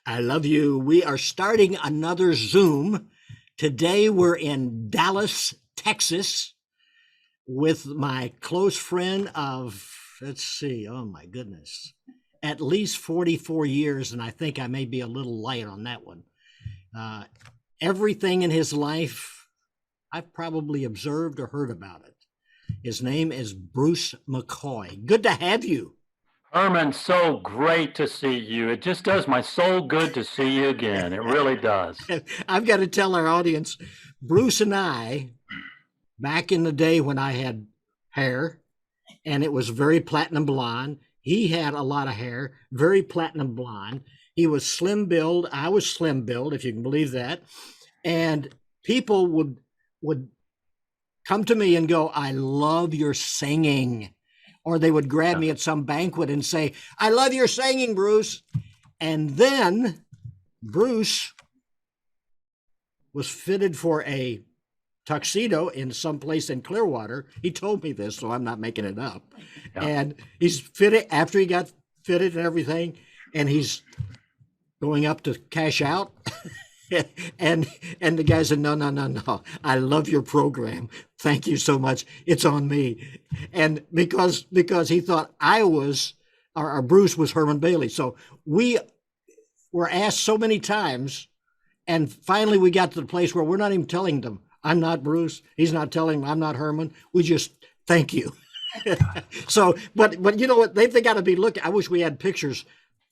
I love you. We are starting another Zoom. Today we're in Dallas, Texas, with my close friend of, let's see, oh my goodness, at least 44 years, and I think I may be a little light on that one. Uh, Everything in his life, I've probably observed or heard about it. His name is Bruce McCoy. Good to have you. Herman, so great to see you. It just does my soul good to see you again. It really does. I've got to tell our audience, Bruce and I, back in the day when I had hair and it was very platinum blonde, he had a lot of hair, very platinum blonde. He was slim build. I was slim build, if you can believe that. And people would come to me and go, I love your singing. Or they would grab me at some banquet and say, I love your singing, Bruce. And then Bruce was fitted for a tuxedo in some place in Clearwater. He told me this, so I'm not making it up. Yeah. And he's fitted after he got fitted and everything, and he's going up to cash out. and the guy said, no. I love your program. Thank you so much. It's on me. And because he thought I was, or Bruce was Herman Bailey. So we were asked so many times, and finally we got to the place where we're not even telling them, I'm not Bruce. He's not telling them I'm not Herman. We just thank you. So, but you know what? They've got to be looking. I wish we had pictures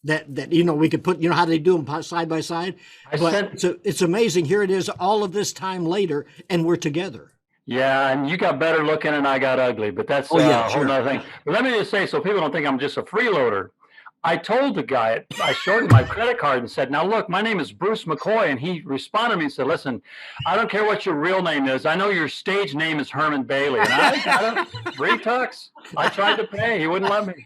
that we could put, how they do them side by side. It's amazing. Here it is all of this time later, and we're together. Yeah, and you got better looking and I got ugly, but that's a whole other thing. But let me just say, so people don't think I'm just a freeloader, I told the guy, I showed him my credit card and said, now look, my name is Bruce McCoy. And he responded to me and said, listen, I don't care what your real name is. I know your stage name is Herman Bailey. And I got a retux. I tried to pay. He wouldn't let me.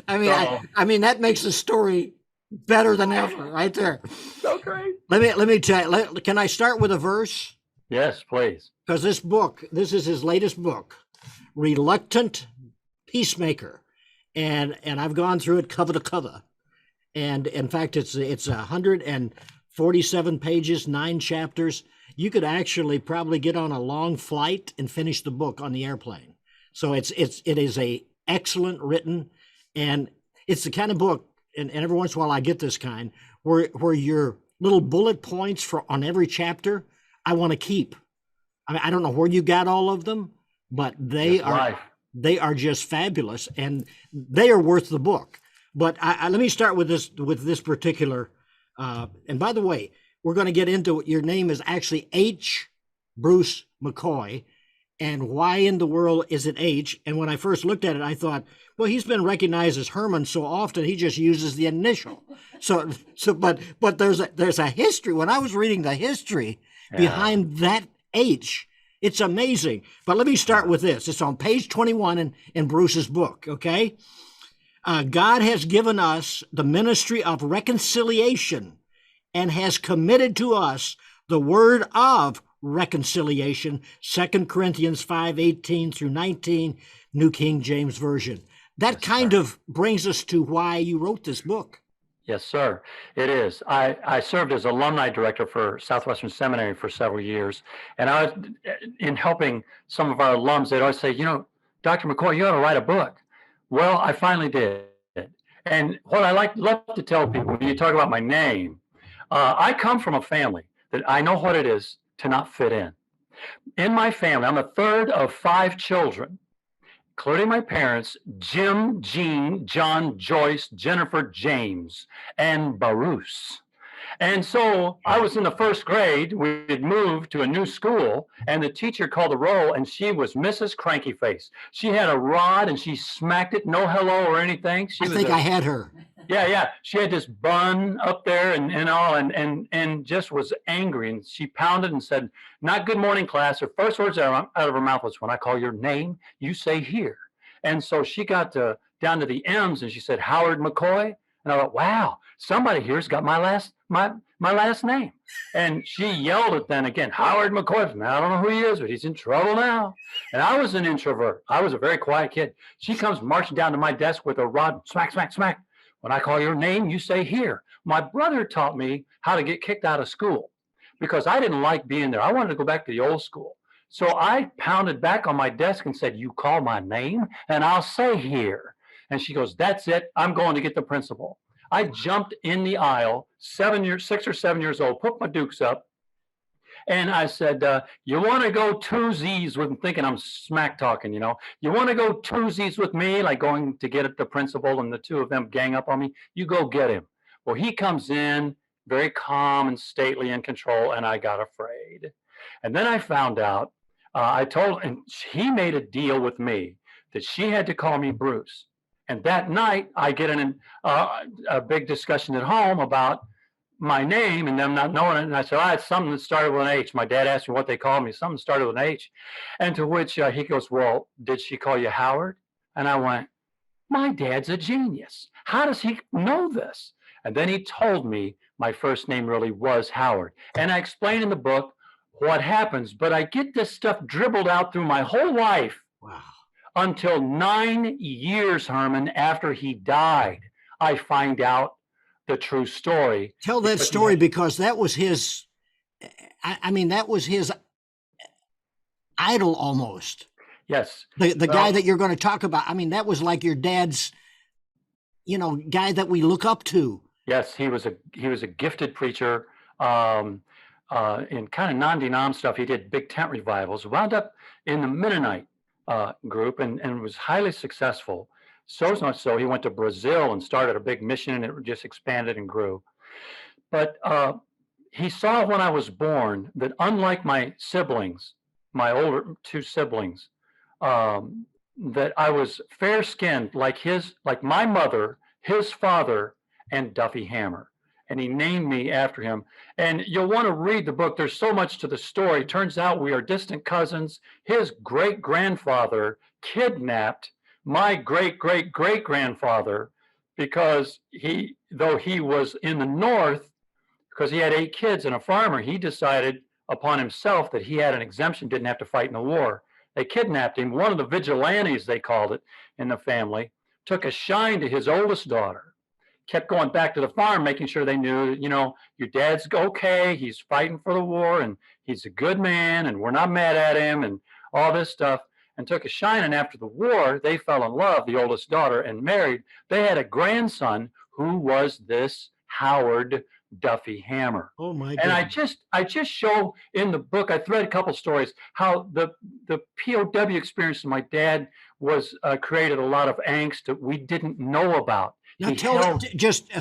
I mean, that makes the story better than ever right there. So great. Let me tell you, can I start with a verse? Yes, please. Because this is his latest book, Reluctant Peacemaker. And I've gone through it cover to cover. And in fact, it's 147 pages, 9 chapters. You could actually probably get on a long flight and finish the book on the airplane. So it is a excellent written, and it's the kind of book, and every once in a while I get this kind, where your little bullet points on every chapter I want to keep. I mean, I don't know where you got all of them, but they are just fabulous, and they are worth the book. But let me start with this particular. And by the way, we're going to get into it. Your name is actually H. Bruce McCoy, and why in the world is it H? And when I first looked at it, I thought, well, he's been recognized as Herman so often, he just uses the initial. But there's a history. When I was reading the history behind that H, it's amazing. But let me start with this. It's on page 21 in Bruce's book, okay? God has given us the ministry of reconciliation and has committed to us the word of reconciliation, 2 Corinthians 5:18 through 19, New King James Version. That kind of brings us to why you wrote this book. Yes, sir. It is. I served as alumni director for Southwestern Seminary for several years. And I was in helping some of our alums, they'd always say, Dr. McCoy, you ought to write a book. Well, I finally did. And what I love to tell people, when you talk about my name, I come from a family that I know what it is to not fit in. In my family, I'm the third of 5 children, including my parents, Jim, Jean, John, Joyce, Jennifer, James, and Bruce. And so I was in the 1st grade. We had moved to a new school, and the teacher called the roll, and she was Mrs. Cranky Face. She had a rod, and she smacked it, no hello or anything. I had her. Yeah. She had this bun up there and all, and just was angry. And she pounded and said, not good morning, class. Her first words out of her mouth was, when I call your name, you say here. And so she got down to the M's, and she said, Howard McCoy. And I thought, wow, somebody here's got my last name. And she yelled it then again, Howard McCoy. Now, I don't know who he is, but he's in trouble now. And I was an introvert. I was a very quiet kid. She comes marching down to my desk with a rod, smack, smack, smack. When I call your name, you say here. My brother taught me how to get kicked out of school because I didn't like being there. I wanted to go back to the old school. So I pounded back on my desk and said, you call my name and I'll say here. And she goes, that's it. I'm going to get the principal. I jumped in the aisle, 6 or 7 years old, put my dukes up. And I said, you want to go twosies with, thinking I'm smack talking, you know, you want to go twosies with me, like going to get at the principal and the two of them gang up on me, you go get him. Well, he comes in very calm and stately and control, and I got afraid. And then I found out, and he made a deal with me that she had to call me Bruce. And that night I get in a big discussion at home about my name and them not knowing it. And I said, it's something that started with an H. My dad asked me what they called me. Something started with an H. And to which he goes, well, did she call you Howard? And I went, my dad's a genius. How does he know this? And then he told me my first name really was Howard. And I explain in the book what happens, but I get this stuff dribbled out through my whole life. Wow. Until 9 years, Herman, after he died, I find out the true story. Tell that story, because that was his, I mean, that was his idol almost. Yes. The guy that you're going to talk about. I mean, that was like your dad's, you know, guy that we look up to. Yes, he was a gifted preacher in kind of non-denom stuff. He did big tent revivals, wound up in the Mennonite group and was highly successful. So much so, he went to Brazil and started a big mission, and it just expanded and grew. But he saw when I was born that unlike my siblings, my older two siblings, that I was fair-skinned like my mother, his father, and Duffy Hammer. And he named me after him. And you'll want to read the book. There's so much to the story. Turns out we are distant cousins. His great-grandfather kidnapped my great-great-great-grandfather because though he was in the North, because he had 8 kids and a farmer, he decided upon himself that he had an exemption, didn't have to fight in the war. They kidnapped him. One of the vigilantes, they called it in the family, took a shine to his oldest daughter, kept going back to the farm, making sure they knew that, you know, your dad's okay, he's fighting for the war, and he's a good man, and we're not mad at him, and all this stuff. And took a shine, and after the war, they fell in love, the oldest daughter, and married. They had a grandson who was this Howard Duffy Hammer. Oh my God. And I just show in the book, I thread a couple stories, how the POW experience of my dad was created a lot of angst that we didn't know about. Now tell just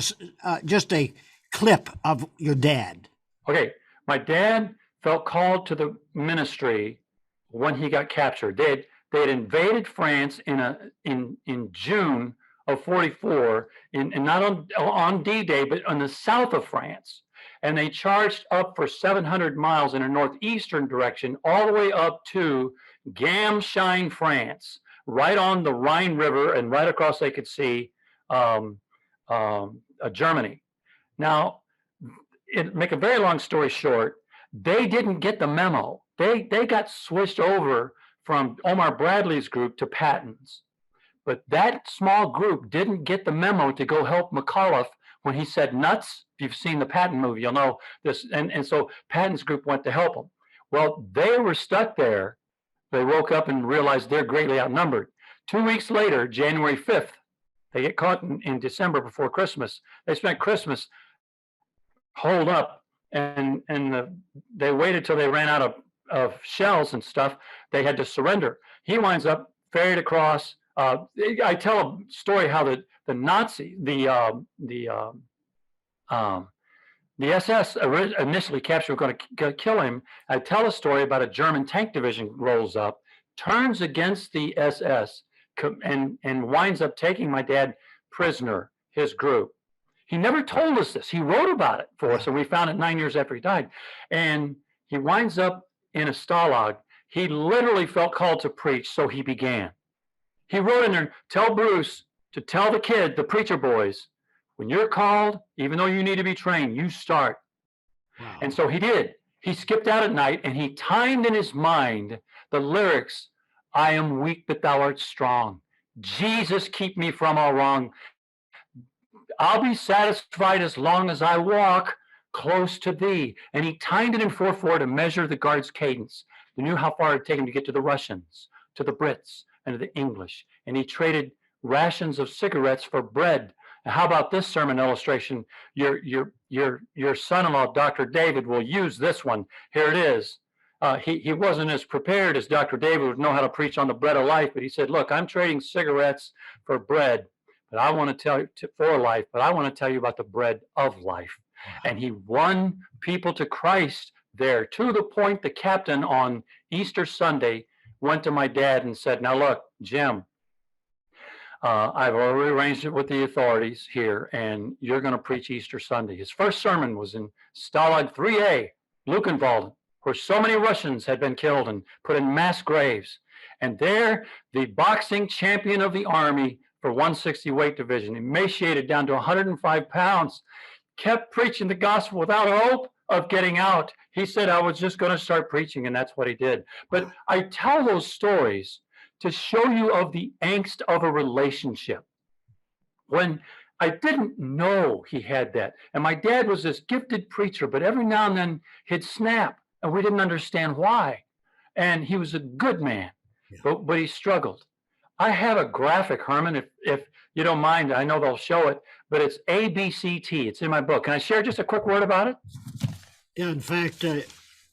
a clip of your dad. Okay, my dad felt called to the ministry when he got captured. They had invaded France in June of 44, and not on D-Day, but on the south of France. And they charged up for 700 miles in a northeastern direction, all the way up to Gamshine, France, right on the Rhine River, and right across they could see Germany. Now, make a very long story short, they didn't get the memo. They got switched over from Omar Bradley's group to Patton's. But that small group didn't get the memo to go help McAuliffe when he said nuts. If you've seen the Patton movie, you'll know this. And so Patton's group went to help them. Well, they were stuck there. They woke up and realized they're greatly outnumbered. 2 weeks later, January 5th, they get caught in December before Christmas. They spent Christmas holed up, and they waited till they ran out of shells and stuff. They had to surrender. He winds up ferried across. I tell a story how the Nazi, the SS initially captured, were going to kill him. I tell a story about a German tank division rolls up, turns against the SS, and winds up taking my dad prisoner, his group. He never told us this. He wrote about it for us, and we found it 9 years after he died. And he winds up in a stalag. He literally felt called to preach, so he began. He wrote in there, tell Bruce to tell the kid, the preacher boys, when you're called, even though you need to be trained, you start. Wow. And so he did. He skipped out at night, and he timed in his mind the lyrics, I am weak, but thou art strong. Jesus, keep me from all wrong. I'll be satisfied as long as I walk close to thee. And he timed it in 4/4 to measure the guard's cadence. He knew how far it'd take him to get to the Russians, to the Brits, and to the English. And he traded rations of cigarettes for bread. And how about this sermon illustration? Your son-in-law, Dr. David, will use this one. Here it is. He wasn't as prepared as Dr. David would know how to preach on the bread of life, but he said, look, I'm trading cigarettes for bread, but I want to tell you for life, but I want to tell you about the bread of life. And he won people to Christ there, to the point the captain on Easter Sunday went to my dad and said, now look, Jim, I've already arranged it with the authorities here, and you're going to preach Easter Sunday. His first sermon was in Stalag 3A, Luckenwalde, where so many Russians had been killed and put in mass graves. And there, the boxing champion of the army for 160 weight division, emaciated down to 105 pounds, kept preaching the gospel without hope of getting out. He said, I was just going to start preaching, and that's what he did. But I tell those stories to show you of the angst of a relationship. When I didn't know he had that. And my dad was this gifted preacher, but every now and then he'd snap, and we didn't understand why. And he was a good man, but he struggled. I have a graphic, Herman, if you don't mind. I know they'll show it, but it's ABCT. It's in my book. Can I share just a quick word about it? Yeah, in fact,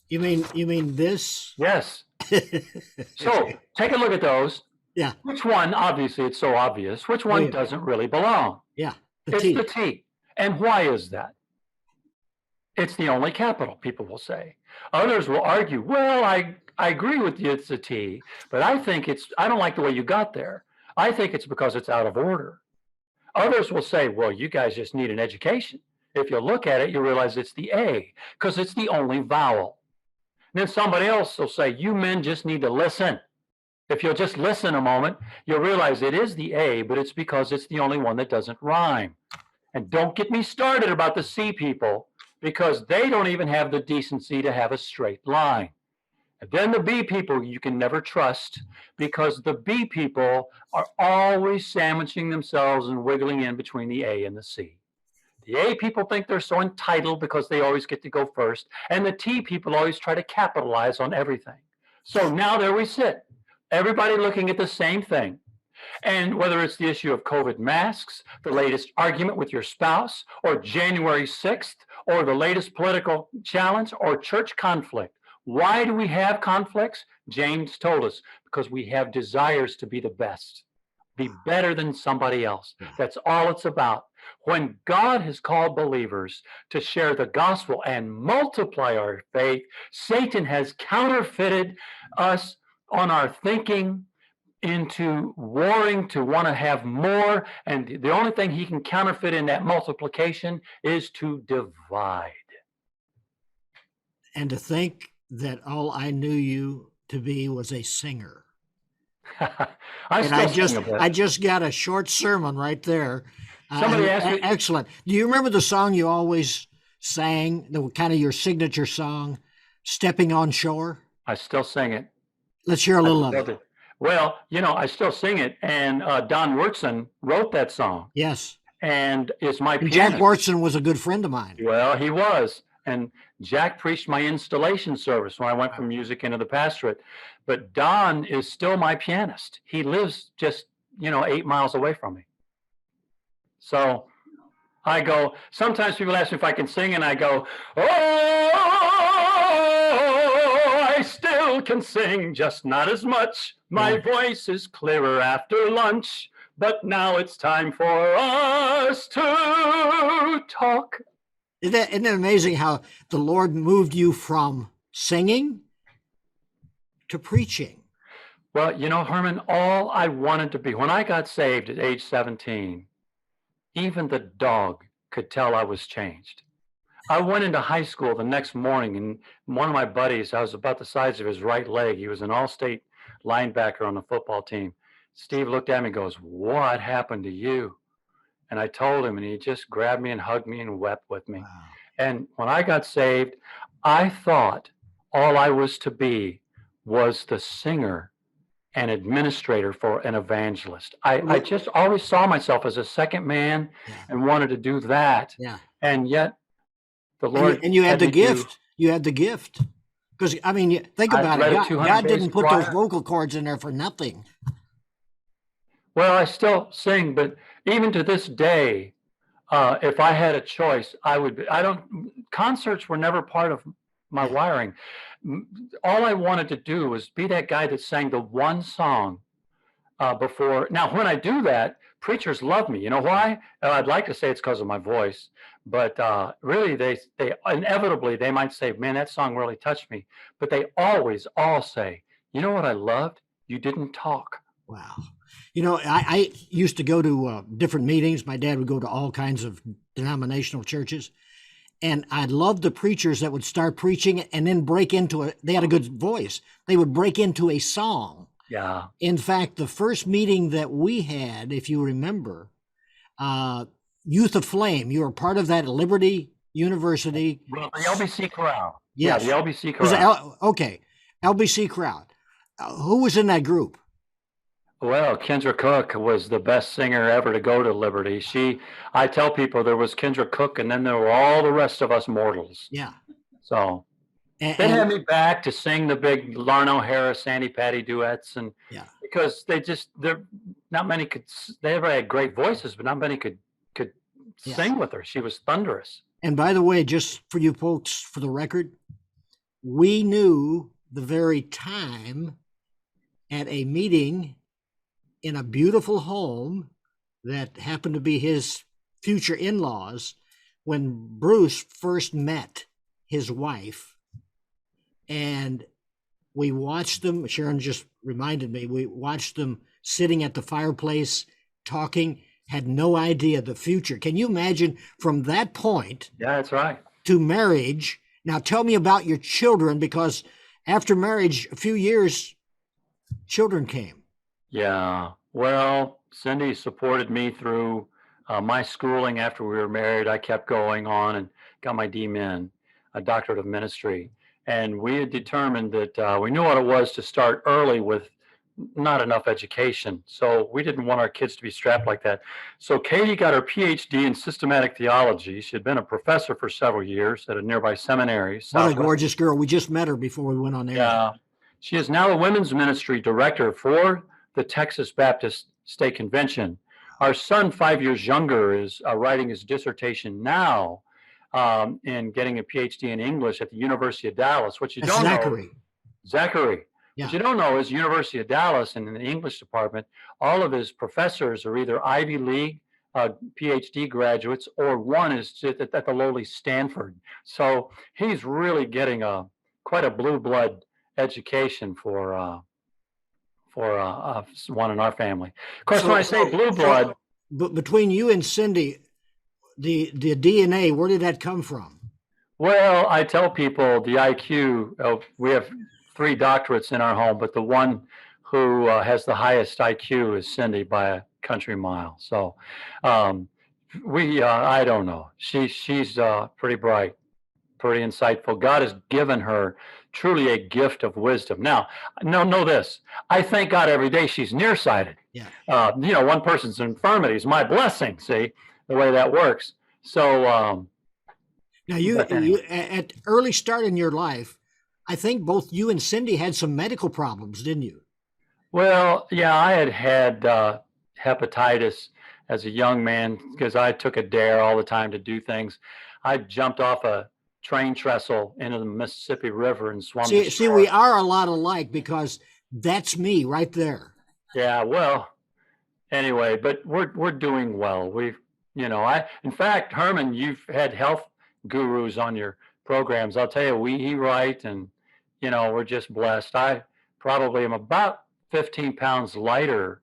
you mean this? Yes. So take a look at those. Yeah. Which one, obviously it's so obvious, which one doesn't really belong? Yeah. It's the T. And why is that? It's the only capital, people will say. Others will argue, well, I agree with you, it's a T, but I don't like the way you got there. I think it's because it's out of order. Others will say, well, you guys just need an education. If you look at it, you realize it's the A, because it's the only vowel. And then somebody else will say, you men just need to listen. If you'll just listen a moment, you'll realize it is the A, but it's because it's the only one that doesn't rhyme. And don't get me started about the C people, because they don't even have the decency to have a straight line. And then the B people you can never trust, because the B people are always sandwiching themselves and wiggling in between the A and the C. The A people think they're so entitled because they always get to go first, and the T people always try to capitalize on everything. So now there we sit, everybody looking at the same thing. And whether it's the issue of COVID masks, the latest argument with your spouse, or January 6th, or the latest political challenge, or church conflict. Why do we have conflicts? James told us, because we have desires to be the best, be better than somebody else. That's all it's about. When God has called believers to share the gospel and multiply our faith, Satan has counterfeited us on our thinking into warring to want to have more. And the only thing he can counterfeit in that multiplication is to divide. And to think that all I knew you to be was a singer. I just got a short sermon right there. Somebody asked me. Excellent. Do you remember the song you always sang, the kind of your signature song, Stepping on Shore? I still sing it. Let's hear a little of it. Well, I still sing it, and Don Wurtson wrote that song. Yes. And it's my pianist. Jack Wurtson was a good friend of mine. Well, he was. And Jack preached my installation service when I went from music into the pastorate. But Don is still my pianist. He lives just, 8 miles away from me. So I go, sometimes people ask me if I can sing, and I go, oh, I still can sing, just not as much. My voice is clearer after lunch, but now it's time for us to talk. Isn't it amazing how the Lord moved you from singing to preaching? Well, Herman, all I wanted to be, when I got saved at age 17, even the dog could tell I was changed. I went into high school the next morning, and one of my buddies, I was about the size of his right leg. He was an all-state linebacker on the football team. Steve looked at me and goes, what happened to you? And I told him, and he just grabbed me and hugged me and wept with me. Wow. And when I got saved, I thought all I was to be was the singer an administrator for an evangelist. I just always saw myself as a second man Yeah. and wanted to do that. Yeah. And yet the And Lord you had the me do- gift. You had the gift. Because, I mean, think I about led it. a 200 God bass didn't put those choir. vocal cords in there for nothing. Well, I still sing, but even to this day, if I had a choice, concerts were never part of my Yeah. wiring. All I wanted to do was be that guy that sang the one song before. Now, when I do that, preachers love me. You know why? I'd like to say it's because of my voice, but really, they inevitably they might say, "Man, that song really touched me." But they always all say, "You know what I loved? You didn't talk." Wow. You know, I used to go to different meetings. My dad would go to all kinds of denominational churches. And I loved the preachers that would start preaching and then break into they had a good voice. They would break into a song. Yeah. In fact, the first meeting that we had, if you remember, Youth of Flame, you were part of that at Liberty University. Well, the LBC crowd. Yes. Yeah, the LBC Was it crowd. okay, LBC crowd. Who was in that group? Well, Kendra Cook was the best singer ever to go to Liberty. I tell people there was Kendra Cook, and then there were all the rest of us mortals. Yeah. So they had me back to sing the big Larno Harris, Sandy Patty duets, and yeah, because not many could. They had great voices, but not many could sing with her. She was thunderous. And by the way, just for you folks, for the record, we knew the very time at a meeting in a beautiful home that happened to be his future in-laws when Bruce first met his wife. And we watched them, Sharron just reminded me, we watched them sitting at the fireplace, talking, had no idea the future. Can you imagine from that point? Yeah, that's right. To marriage. Now tell me about your children, because after marriage, a few years, children came. Yeah. Well, Cindy supported me through my schooling after we were married. I kept going on and got my DMin, a doctorate of ministry. And we had determined that we knew what it was to start early with not enough education. So we didn't want our kids to be strapped like that. So Katie got her PhD in systematic theology. She had been a professor for several years at a nearby seminary. What a gorgeous girl. We just met her before we went on air. Yeah. She is now the women's ministry director for the Texas Baptist State Convention. Our son, 5 years younger, is writing his dissertation now and getting a PhD in English at the University of Dallas. What you don't know, Zachary. Yeah. What you don't know is University of Dallas and in the English department, all of his professors are either Ivy League PhD graduates, or one is at the lowly Stanford. So he's really getting quite a blue blood education for one in our family. Of course, when I say blue blood, but between you and Cindy, the DNA, where did that come from? Well, I tell people the IQ. We have 3 doctorates in our home, but the one who has the highest IQ is Cindy by a country mile. So I don't know. She's pretty bright, pretty insightful. God has given her truly a gift of wisdom. Now, know this. I thank God every day she's nearsighted. Yeah. One person's infirmity is my blessing. See the way that works. So now you at early start in your life, I think both you and Cindy had some medical problems, didn't you? Well, yeah, I had hepatitis as a young man because I took a dare all the time to do things. I jumped off a train trestle into the Mississippi River and swam. See, we are a lot alike, because that's me right there. Yeah, well, anyway, but we're doing well. In fact, Herman, you've had health gurus on your programs. I'll tell you, we eat right, and we're just blessed. I probably am about 15 pounds lighter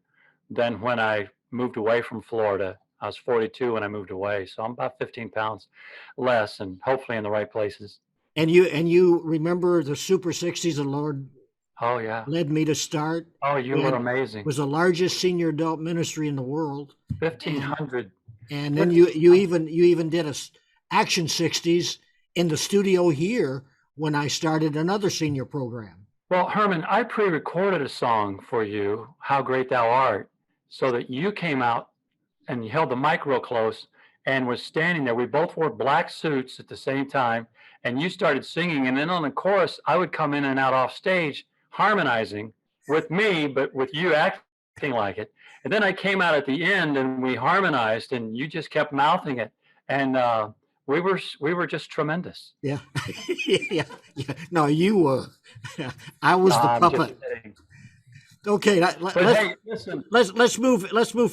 than when I moved away from Florida. I was 42 when I moved away, so I'm about 15 pounds less, and hopefully in the right places. And you remember the Super 60s the Lord Oh yeah. led me to start? Oh, you were amazing. It was the largest senior adult ministry in the world. 1,500. And then you even did a Action 60s in the studio here when I started another senior program. Well, Herman, I pre-recorded a song for you, How Great Thou Art, so that you came out and you held the mic real close and was standing there. We both wore black suits at the same time, and you started singing. And then on the chorus, I would come in and out off stage harmonizing with me, but with you acting like it. And then I came out at the end and we harmonized, and you just kept mouthing it. And we were just tremendous. Yeah. Yeah. Yeah. No, you were. I was the I'm just puppet. kidding. Okay, But hey, listen, let's move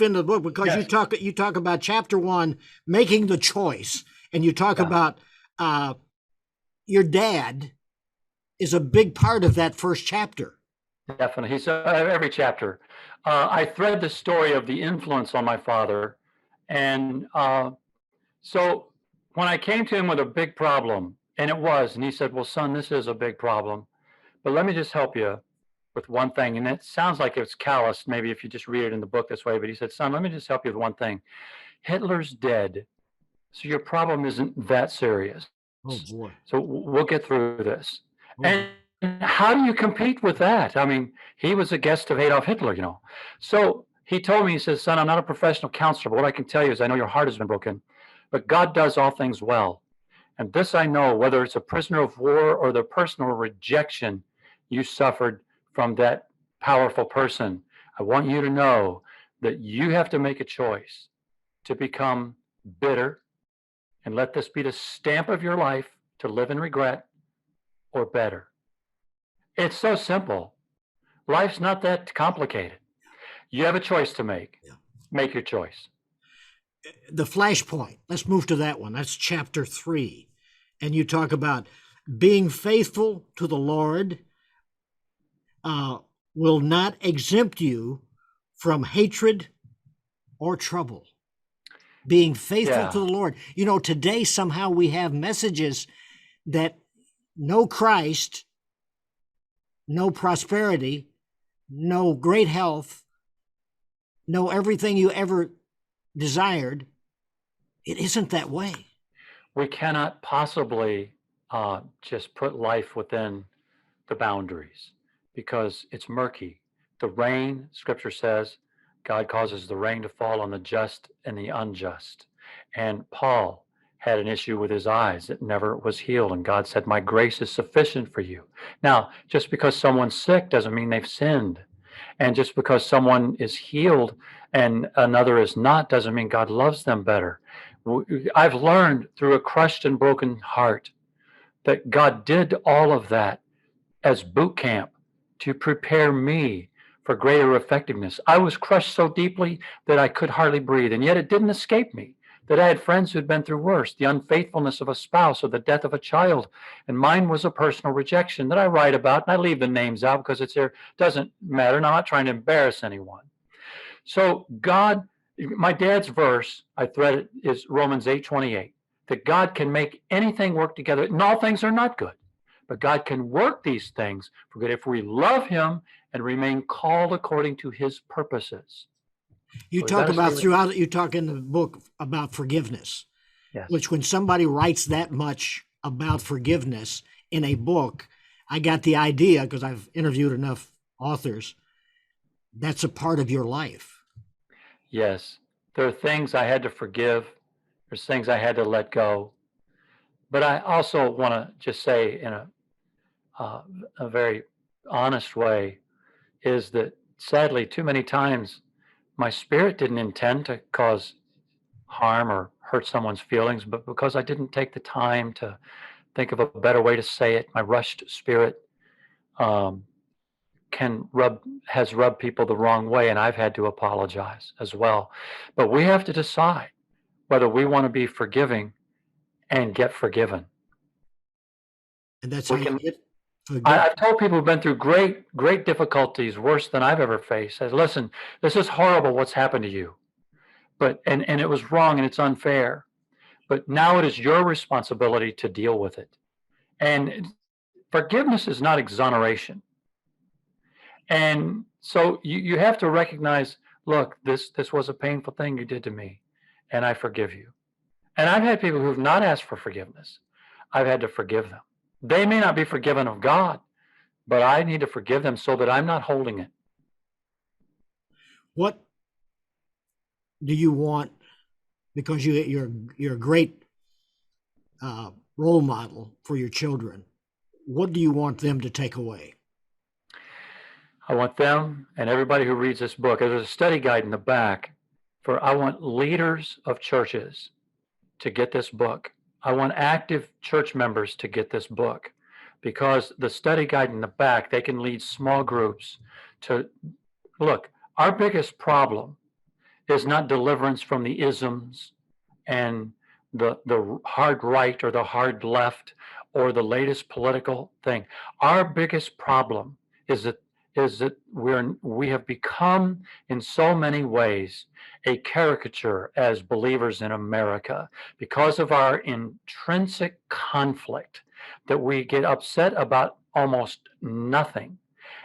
into the book, because yes, you talk about chapter 1, making the choice, and you talk yeah, about your dad is a big part of that first chapter. definitely. He's every chapter. I thread the story of the influence on my father, and so when I came to him with a big problem, and it was, and he said, "Well, son, this is a big problem, but let me just help you with one thing." And it sounds like it's callous, maybe if you just read it in the book this way, but he said, "Son, let me just help you with one thing. Hitler's dead, so your problem isn't that serious. Oh boy. So we'll get through this." Oh boy. And how do you compete with that? I mean, he was a guest of Adolf Hitler, you know. So he told me, he says, "Son, I'm not a professional counselor, but what I can tell you is I know your heart has been broken, but God does all things well. And this I know, whether it's a prisoner of war or the personal rejection you suffered from that powerful person, I want you to know that you have to make a choice to become bitter and let this be the stamp of your life to live in regret, or better." It's so simple. Life's not that complicated. You have a choice to make. Yeah. Make your choice. The flashpoint. Let's move to that one. That's chapter 3, and you talk about being faithful to the Lord will not exempt you from hatred or trouble. Being faithful to Yeah. the Lord. You know, today somehow we have messages that no Christ, no prosperity, no great health, no everything you ever desired. It isn't that way. We cannot possibly just put life within the boundaries because it's murky. The rain, scripture says, God causes the rain to fall on the just and the unjust. And Paul had an issue with his eyes that never was healed. And God said, "My grace is sufficient for you." Now, just because someone's sick doesn't mean they've sinned. And just because someone is healed and another is not doesn't mean God loves them better. I've learned through a crushed and broken heart that God did all of that as boot camp to prepare me for greater effectiveness. I was crushed so deeply that I could hardly breathe, and yet it didn't escape me that I had friends who'd been through worse, the unfaithfulness of a spouse or the death of a child, and mine was a personal rejection that I write about, and I leave the names out because it's there, doesn't matter, and I'm not trying to embarrass anyone. So God, my dad's verse, I thread it, is Romans 8:28, that God can make anything work together, and all things are not good. But God can work these things for good if we love him and remain called according to his purposes. You So we talk gotta about stay. throughout, you talk in the book about forgiveness, Yes. which when somebody writes that much about forgiveness in a book, I got the idea, because I've interviewed enough authors, that's a part of your life. Yes. There are things I had to forgive. There's things I had to let go. But I also want to just say in uh, a very honest way is that sadly, too many times my spirit didn't intend to cause harm or hurt someone's feelings, but because I didn't take the time to think of a better way to say it, my rushed spirit um, has rubbed people the wrong way, and I've had to apologize as well. But we have to decide whether we want to be forgiving and get forgiven. And that's how We you can. get forgive. I've told people who've been through great difficulties, worse than I've ever faced, says, "Listen, this is horrible what's happened to you, but and it was wrong and it's unfair, but now it is your responsibility to deal with it." And forgiveness is not exoneration. And so you have to recognize, look, this was a painful thing you did to me, and I forgive you. And I've had people who've not asked for forgiveness. I've had to forgive them. They may not be forgiven of God, but I need to forgive them so that I'm not holding it. What do you want? Because you're a great role model for your children. What do you want them to take away? I want them and everybody who reads this book, there's a study guide in the back I want leaders of churches to get this book. I want active church members to get this book, because the study guide in the back, they can lead small groups to look. Our biggest problem is not deliverance from the isms and the hard right or the hard left or the latest political thing. Our biggest problem is that we have become in so many ways a caricature as believers in America because of our intrinsic conflict, that we get upset about almost nothing.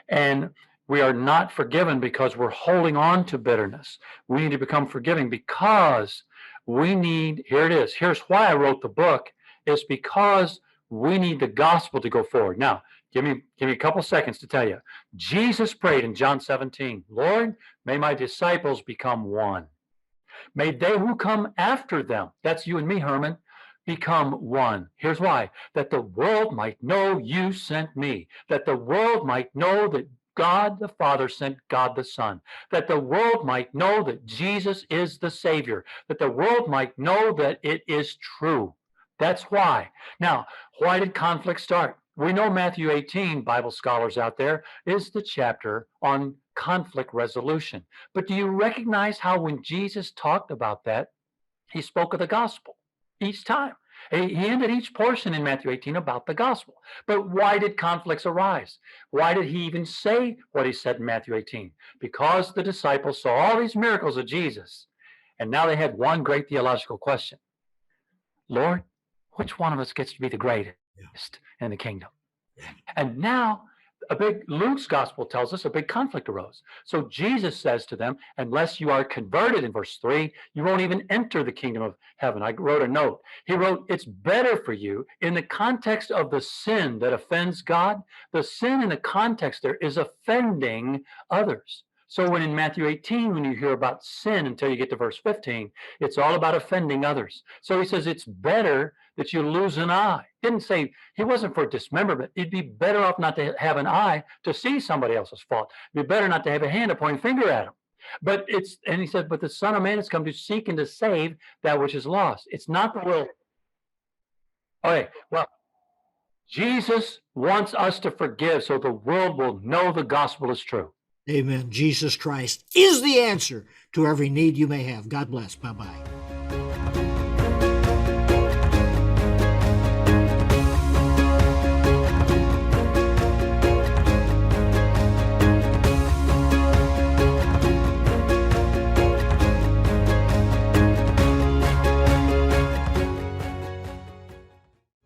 And we are not forgiven because we're holding on to bitterness. We need to become forgiving because we need, here it is, here's why I wrote the book, is because we need the gospel to go forward. Now, give me a couple seconds to tell you. Jesus prayed in John 17, Lord, may my disciples become one. May they who come after them, that's you and me, Herman, become one. Here's why. That the world might know you sent me. That the world might know that God the Father sent God the Son. That the world might know that Jesus is the Savior. That the world might know that it is true. That's why. Now, why did conflict start? We know Matthew 18, Bible scholars out there, is the chapter on conflict resolution. But do you recognize how when Jesus talked about that, he spoke of the gospel each time? He ended each portion in Matthew 18 about the gospel. But why did conflicts arise? Why did he even say what he said in Matthew 18? Because the disciples saw all these miracles of Jesus, and now they had one great theological question. Lord, which one of us gets to be the greatest in the kingdom? And now Luke's gospel tells us a big conflict arose. So Jesus says to them, unless you are converted in verse 3, you won't even enter the kingdom of heaven. I wrote a note. He wrote, it's better for you in the context of the sin that offends God. The sin in the context there is offending others. So when in Matthew 18, when you hear about sin until you get to verse 15, it's all about offending others. So he says it's better that you lose an eye. Didn't say, he wasn't for dismemberment. It'd be better off not to have an eye to see somebody else's fault. It'd be better not to have a hand to point a finger at him. And he said, but the Son of Man has come to seek and to save that which is lost. It's not the will. Okay, well, Jesus wants us to forgive so the world will know the gospel is true. Amen. Jesus Christ is the answer to every need you may have. God bless. Bye-bye.